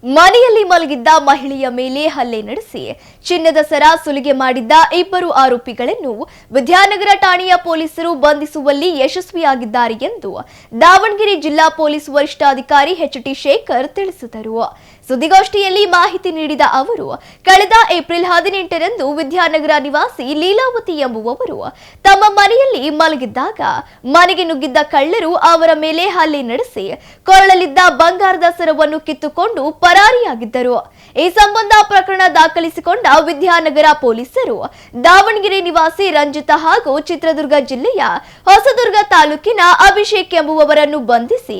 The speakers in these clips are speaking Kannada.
ಮನೆಯಲ್ಲಿ ಮಲಗಿದ್ದ ಮಹಿಳೆಯ ಮೇಲೆ ಹಲ್ಲೆ ನಡೆಸಿ ಚಿನ್ನದ ಸರ ಸುಲಿಗೆ ಮಾಡಿದ್ದ ಇಬ್ಬರು ಆರೋಪಿಗಳನ್ನು ವಿದ್ಯಾನಗರ ಠಾಣೆಯ ಪೊಲೀಸರು ಬಂಧಿಸುವಲ್ಲಿ ಯಶಸ್ವಿಯಾಗಿದ್ದಾರೆ ಎಂದು ದಾವಣಗೆರೆ ಜಿಲ್ಲಾ ಪೊಲೀಸ್ ವರಿಷ್ಠಾಧಿಕಾರಿ ಎಚ್.ಟಿ. ಶೇಖರ್ ತಿಳಿಸಿದರು. ಸುದ್ದಿಗೋಷ್ಠಿಯಲ್ಲಿ ಮಾಹಿತಿ ನೀಡಿದ ಅವರು, ಕಳೆದ ಏಪ್ರಿಲ್ 18ರಂದು ವಿದ್ಯಾನಗರ ನಿವಾಸಿ ಲೀಲಾವತಿ ಎಂಬುವವರು ತಮ್ಮ ಮನೆಯಲ್ಲಿ ಮಲಗಿದ್ದಾಗ ಮನೆಗೆ ನುಗ್ಗಿದ್ದ ಕಳ್ಳರು ಅವರ ಮೇಲೆ ಹಲ್ಲೆ ನಡೆಸಿ ಕೊರಳಲ್ಲಿದ್ದ ಬಂಗಾರದ ಸರವನ್ನು ಕಿತ್ತುಕೊಂಡು ಪರಾರಿಯಾಗಿದ್ದರು. ಈ ಸಂಬಂಧ ಪ್ರಕರಣ ದಾಖಲಿಸಿಕೊಂಡ ವಿದ್ಯಾನಗರ ಪೊಲೀಸರು ದಾವಣಗೆರೆ ನಿವಾಸಿ ರಂಜಿತಾ ಹಾಗೂ ಚಿತ್ರದುರ್ಗ ಜಿಲ್ಲೆಯ ಹೊಸದುರ್ಗ ತಾಲೂಕಿನ ಅಭಿಷೇಕ್ ಎಂಬುವವರನ್ನು ಬಂಧಿಸಿ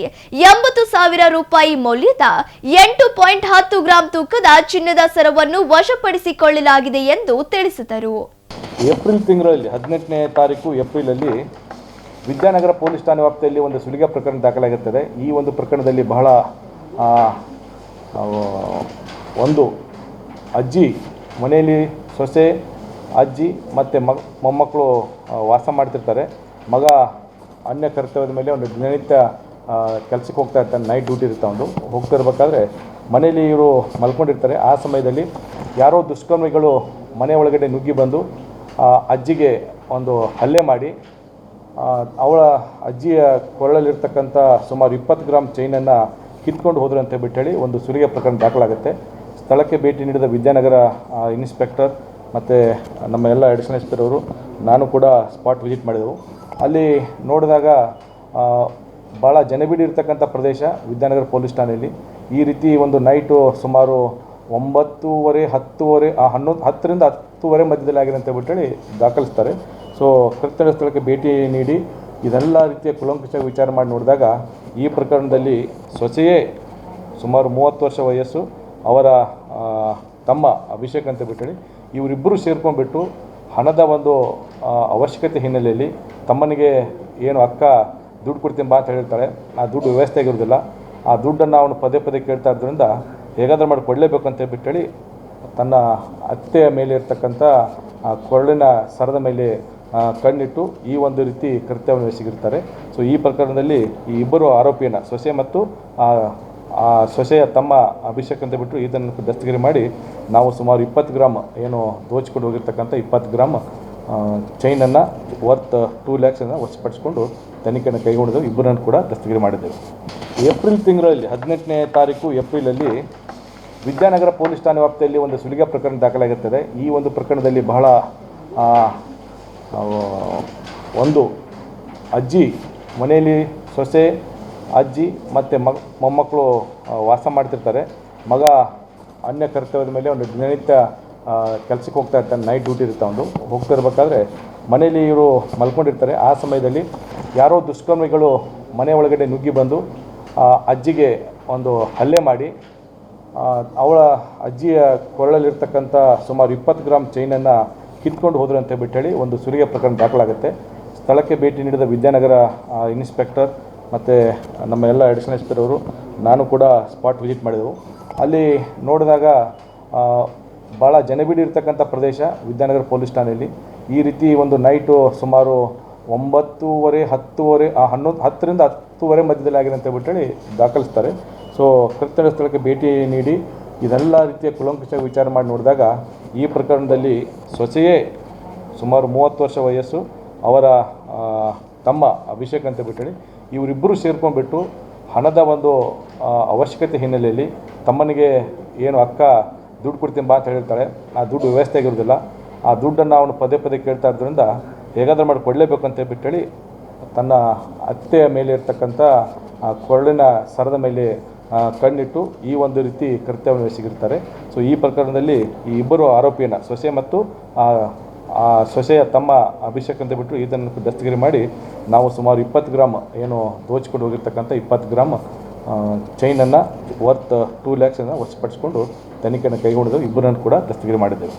80,000 ರೂಪಾಯಿ ಮೌಲ್ಯದ 8.10 ಗ್ರಾಂ ತೂಕದ ಚಿನ್ನದ ಸರವನ್ನು ವಶಪಡಿಸಿಕೊಳ್ಳಲಾಗಿದೆ ಎಂದು ತಿಳಿಸಿದರು. ಏಪ್ರಿಲ್ ತಿಂಗಳಲ್ಲಿ 18ನೇ ತಾರೀಕು ಏಪ್ರಿಲಲ್ಲಿ ವಿದ್ಯಾನಗರ ಪೊಲೀಸ್ ಠಾಣೆ ವ್ಯಾಪ್ತಿಯಲ್ಲಿ ಒಂದು ಸುಲಿಗೆ ಪ್ರಕರಣ ದಾಖಲಾಗುತ್ತದೆ. ಈ ಒಂದು ಪ್ರಕರಣದಲ್ಲಿ ಬಹಳ ಒಂದು ಅಜ್ಜಿ ಮನೆಯಲ್ಲಿ ಸೊಸೆ, ಅಜ್ಜಿ ಮತ್ತು ಮೊಮ್ಮಕ್ಕಳು ವಾಸ ಮಾಡ್ತಿರ್ತಾರೆ. ಮಗ ಅನ್ಯ ಕರ್ತವ್ಯದ ಮೇಲೆ ಒಂದು ದಿನನಿತ್ಯ ಕೆಲಸಕ್ಕೆ ಹೋಗ್ತಾ ಇರ್ತಾನೆ, ನೈಟ್ ಡ್ಯೂಟಿ ಇರ್ತಾ ಹೋಗ್ತಿರ್ಬೇಕಾದ್ರೆ ಮನೆಯಲ್ಲಿ ಇವರು ಮಲ್ಕೊಂಡಿರ್ತಾರೆ. ಆ ಸಮಯದಲ್ಲಿ ಯಾರೋ ದುಷ್ಕರ್ಮಿಗಳು ಮನೆ ಒಳಗಡೆ ನುಗ್ಗಿ ಬಂದು ಅಜ್ಜಿಗೆ ಒಂದು ಹಲ್ಲೆ ಮಾಡಿ ಅವಳ ಅಜ್ಜಿಯ ಕೊರಳಲ್ಲಿರ್ತಕ್ಕಂಥ ಸುಮಾರು 20 ಗ್ರಾಮ್ ಚೈನನ್ನು ಕಿತ್ಕೊಂಡು ಹೋದರು ಅಂತ ಹೇಳಿ ಒಂದು ಸುಲಿಗೆ ಪ್ರಕರಣ ದಾಖಲಾಗುತ್ತೆ. ಸ್ಥಳಕ್ಕೆ ಭೇಟಿ ನೀಡಿದ ವಿದ್ಯಾನಗರ ಇನ್ಸ್ಪೆಕ್ಟರ್ ಮತ್ತು ನಮ್ಮ ಎಲ್ಲ ಅಡಿಷನಲ್ ಎಸ್ ಪಿ ಅವರು ನಾನು ಕೂಡ ಸ್ಪಾಟ್ ವಿಸಿಟ್ ಮಾಡಿದೆವು. ಅಲ್ಲಿ ನೋಡಿದಾಗ ಭಾಳ ಜನಬಿಡಿ ಇರ್ತಕ್ಕಂಥ ಪ್ರದೇಶ ವಿದ್ಯಾನಗರ ಪೊಲೀಸ್ ಠಾಣೆಯಲ್ಲಿ ಈ ರೀತಿ ಒಂದು ನೈಟು ಸುಮಾರು 9:30, 10ರಿಂದ 10:30 ಮಧ್ಯದಲ್ಲಿ ಆಗಿದೆ ಅಂತ ಹೇಳಿ ದಾಖಲಿಸ್ತಾರೆ. ಸೊ ಕೃತ್ಯ ಸ್ಥಳಕ್ಕೆ ಭೇಟಿ ನೀಡಿ ಇದೆಲ್ಲ ರೀತಿಯ ಕುಲಂಕುಷ ವಿಚಾರ ಮಾಡಿ ನೋಡಿದಾಗ ಈ ಪ್ರಕರಣದಲ್ಲಿ ಸೊಸೆಯೇ ಸುಮಾರು 30 ವರ್ಷ ವಯಸ್ಸು, ಅವರ ತಮ್ಮ ಅಭಿಷೇಕ್ ಅಂತ ಹೇಳಿ ಇವರಿಬ್ಬರು ಸೇರ್ಕೊಂಡ್ಬಿಟ್ಟು ಹಣದ ಒಂದು ಅವಶ್ಯಕತೆ ಹಿನ್ನೆಲೆಯಲ್ಲಿ ತಮ್ಮನಿಗೆ ಏನು ಅಕ್ಕ ದುಡ್ಡು ಕೊಡ್ತೀನಿ ಬಾ ಅಂತ ಹೇಳಿರ್ತಾಳೆ. ಆ ದುಡ್ಡು ವ್ಯವಸ್ಥೆ ಆಗಿರೋದಿಲ್ಲ. ಆ ದುಡ್ಡನ್ನು ಅವನು ಪದೇ ಪದೇ ಕೇಳ್ತಾ ಇರೋದ್ರಿಂದ ಹೇಗಾದರೂ ಮಾಡಿ ಕೊಡಲೇಬೇಕು ಅಂತ ಹೇಳಿ ತನ್ನ ಅತ್ತೆಯ ಮೇಲೆ ಇರ್ತಕ್ಕಂಥ ಕೊರಳಿನ ಸರದ ಮೇಲೆ ಕಣ್ಣಿಟ್ಟು ಈ ಒಂದು ರೀತಿ ಕೃತ್ಯವನ್ನು ಎಸಗಿರ್ತಾರೆ. ಸೊ ಈ ಪ್ರಕರಣದಲ್ಲಿ ಈ ಇಬ್ಬರು ಆರೋಪಿಯನ್ನು ಸೊಸೆ ಮತ್ತು ಆ ಸೊಸೆಯ ತಮ್ಮ ಅಭಿಷೇಕ್ ಅಂತ ಬಿಟ್ಟು ಇದನ್ನು ದಸ್ತಗಿರಿ ಮಾಡಿ ನಾವು ಸುಮಾರು 20 ಗ್ರಾಮ್ ಏನು ದೋಚಿಕೊಂಡು ಹೋಗಿರ್ತಕ್ಕಂಥ 20 ಗ್ರಾಮ್ ಚೈನನ್ನು ವರ್ತ್ 2 lakhs ವಶಪಡಿಸಿಕೊಂಡು ತನಿಖೆಯನ್ನು ಕೈಗೊಂಡಿದ್ದೆವು. ಇಬ್ಬರನ್ನು ಕೂಡ ದಸ್ತಗಿರಿ ಮಾಡಿದ್ದೆವು. ಏಪ್ರಿಲ್ ತಿಂಗಳಲ್ಲಿ 18ನೇ ತಾರೀಕು ಏಪ್ರಿಲಲ್ಲಿ ವಿದ್ಯಾನಗರ ಪೊಲೀಸ್ ಠಾಣೆ ವ್ಯಾಪ್ತಿಯಲ್ಲಿ ಒಂದು ಸುಲಿಗೆ ಪ್ರಕರಣ ದಾಖಲಾಗುತ್ತದೆ. ಈ ಒಂದು ಪ್ರಕರಣದಲ್ಲಿ ಬಹಳ ಒಂದು ಅಜ್ಜಿ ಮನೆಯಲ್ಲಿ ಸೊಸೆ, ಅಜ್ಜಿ ಮತ್ತು ಮೊಮ್ಮಕ್ಕಳು ವಾಸ ಮಾಡ್ತಿರ್ತಾರೆ. ಮಗ ಅನ್ಯ ಕರ್ತವ್ಯದ ಮೇಲೆ ಒಂದು ದಿನನಿತ್ಯ ಕೆಲಸಕ್ಕೆ ಹೋಗ್ತಾ ಇರ್ತಾನೆ, ನೈಟ್ ಡ್ಯೂಟಿ ಇರ್ತಾ ಹೋಗ್ತಿರ್ಬೇಕಾದ್ರೆ ಮನೆಯಲ್ಲಿ ಇವರು ಮಲ್ಕೊಂಡಿರ್ತಾರೆ. ಆ ಸಮಯದಲ್ಲಿ ಯಾರೋ ದುಷ್ಕರ್ಮಿಗಳು ಮನೆ ಒಳಗಡೆ ನುಗ್ಗಿ ಬಂದು ಅಜ್ಜಿಗೆ ಒಂದು ಹಲ್ಲೆ ಮಾಡಿ ಅವಳ ಅಜ್ಜಿಯ ಕೊರಳಲ್ಲಿರ್ತಕ್ಕಂಥ ಸುಮಾರು 20 ಗ್ರಾಮ್ ಚೈನನ್ನು ಕಿತ್ಕೊಂಡು ಹೋದರು ಅಂತ ಹೇಳಿ ಒಂದು ಸುಲಿಗೆ ಪ್ರಕರಣ ದಾಖಲಾಗುತ್ತೆ. ಸ್ಥಳಕ್ಕೆ ಭೇಟಿ ನೀಡಿದ ವಿದ್ಯಾನಗರ ಇನ್ಸ್ಪೆಕ್ಟರ್ ಮತ್ತು ನಮ್ಮ ಎಲ್ಲ ಅಡಿಷನಲ್ ಎಸ್ ಪಿ ಅವರು ನಾನು ಕೂಡ ಸ್ಪಾಟ್ ವಿಸಿಟ್ ಮಾಡಿದೆವು. ಅಲ್ಲಿ ನೋಡಿದಾಗ ಭಾಳ ಜನಬಿಡಿ ಇರ್ತಕ್ಕಂಥ ಪ್ರದೇಶ ವಿದ್ಯಾನಗರ ಪೊಲೀಸ್ ಠಾಣೆಯಲ್ಲಿ ಈ ರೀತಿ ಒಂದು ನೈಟು ಸುಮಾರು 9:30, 10ರಿಂದ 10:30 ಮಧ್ಯದಲ್ಲಿ ಆಗಿದೆ ಅಂತ ಹೇಳಿ ದಾಖಲಿಸ್ತಾರೆ. ಸೊ ಕೃತ್ಯ ಸ್ಥಳಕ್ಕೆ ಭೇಟಿ ನೀಡಿ ಇದೆಲ್ಲ ರೀತಿಯ ಕುಲಂಕುಷ ವಿಚಾರ ಮಾಡಿ ನೋಡಿದಾಗ ಈ ಪ್ರಕರಣದಲ್ಲಿ ಸೊಸೆಯೇ ಸುಮಾರು 30 ವರ್ಷ ವಯಸ್ಸು, ಅವರ ತಮ್ಮ ಅಭಿಷೇಕ್ ಅಂತ ಹೇಳಿ ಇವರಿಬ್ಬರು ಸೇರ್ಕೊಂಡ್ಬಿಟ್ಟು ಹಣದ ಒಂದು ಅವಶ್ಯಕತೆ ಹಿನ್ನೆಲೆಯಲ್ಲಿ ತಮ್ಮನಿಗೆ ಏನು ಅಕ್ಕ ದುಡ್ಡು ಕೊಡ್ತೀನಿ ಬಾ ಅಂತ ಹೇಳಿರ್ತಾಳೆ. ಆ ದುಡ್ಡು ವ್ಯವಸ್ಥೆ ಆಗಿರೋದಿಲ್ಲ. ಆ ದುಡ್ಡನ್ನು ಅವನು ಪದೇ ಪದೇ ಕೇಳ್ತಾ ಇರೋದ್ರಿಂದ ಹೇಗಾದರೂ ಮಾಡಿ ಕೊಡಲೇಬೇಕು ಅಂತ ಹೇಳಿ ತನ್ನ ಅತ್ತೆಯ ಮೇಲೆ ಇರ್ತಕ್ಕಂಥ ಕೊರಳಿನ ಸರದ ಮೇಲೆ ಕಣ್ಣಿಟ್ಟು ಈ ಒಂದು ರೀತಿ ಕೃತ್ಯವನ್ನು ಎಸಗಿರ್ತಾರೆ. ಸೊ ಈ ಪ್ರಕರಣದಲ್ಲಿ ಈ ಇಬ್ಬರು ಆರೋಪಿಯನ್ನು ಸೊಸೆ ಮತ್ತು ಸೊಸೆಯ ತಮ್ಮ ಅಭಿಷೇಕ್ ಅಂತ ಬಿಟ್ಟು ಇದನ್ನು ದಸ್ತಗಿರಿ ಮಾಡಿ ನಾವು ಸುಮಾರು 20 ಗ್ರಾಮ್ ಏನು ದೋಚಿಕೊಂಡು ಹೋಗಿರ್ತಕ್ಕಂಥ 20 ಗ್ರಾಮ್ ಚೈನನ್ನು ವರ್ತ್ 2 lakhs ವಶಪಡಿಸಿಕೊಂಡು ತನಿಖೆಯನ್ನು ಕೈಗೊಂಡಿದ್ದೆವು. ಇಬ್ಬರನ್ನು ಕೂಡ ದಸ್ತಗಿರಿ ಮಾಡಿದ್ದೆವು.